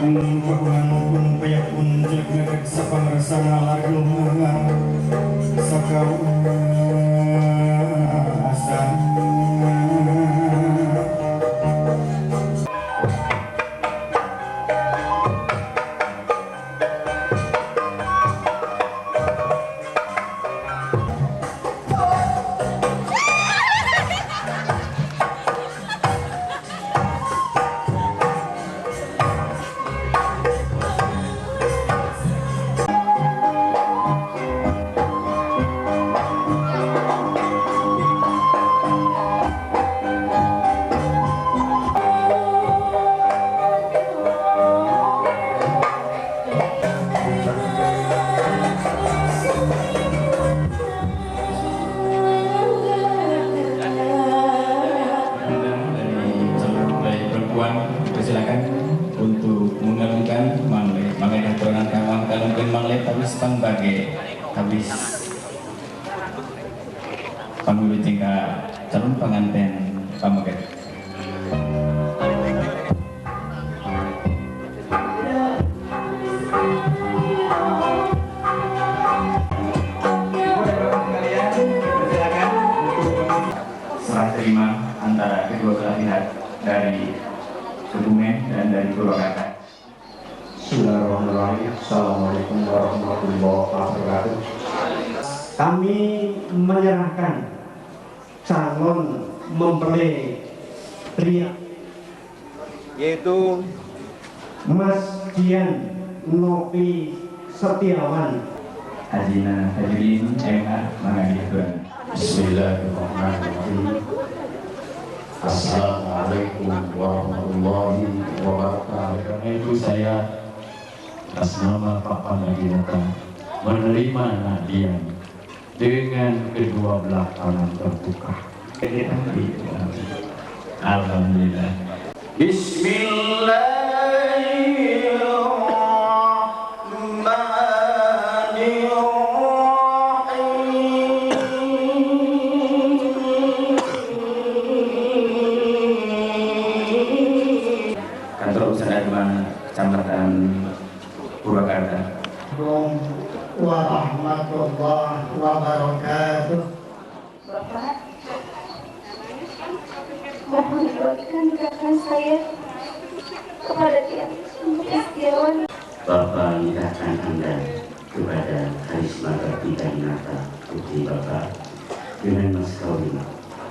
pun kagungan pun payapun jelek ngedek sapang rasana lagu sakau asan. Persilakan untuk mengalungkan mangle turunan kawang kalungkan mangle tabis pangbagai tabis pangulu tingkat calon pengantin pamagat. Serah terima antara kedua belah pihak dari Kebumen dan dari Purwakarta. Bismillahirrahmanirrahim. Assalamualaikum warahmatullahi wabarakatuh. Kami menyerahkan calon mempelai pria yaitu Mas Dian Novi Setiawan. Hajina hadirin MA Mangadihuan. Bismillahirrahmanirrahim. Assalamualaikum warahmatullahi wabarakatuh. Karena itu saya atas nama Pak Panadinata menerima Nadian dengan kedua belah tangan terbuka. Alhamdulillah. Kantor Usaha Agama Kecamatan Purwakarta. Assalamualaikum warahmatullahi wabarakatuh. Bapak, mohon doakan nikahkan saya kepada Dian Setiawan. Bapak nikahkan Anda kepada Karisma Gapita Dinata putri Bapak dengan mas kawin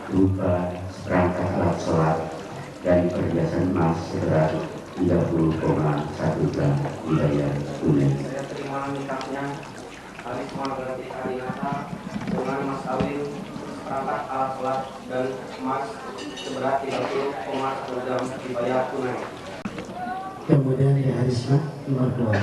berupa seperangkat alat sholat dan perhiasan emas seberat 30,1 gram dibayar tunai. Saya terima nikahnya Karisma Gapita Dinata dengan mas kawin seperangkat alat sholat dan emas seberat 30,1 gram dibayar tunai. Kemudian di Harisma nomor 2.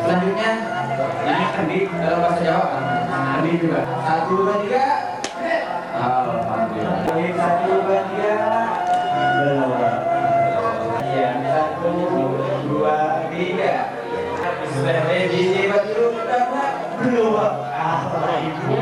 Selanjutnya ini kendi dalam bahasa Jawa kendi juga 1, 2, 3. Alhamdulillah. 1, 2, 3. Sudah ready, Pak Ibu, belum Pak? Belum Pak. Ah, Pak Ibu.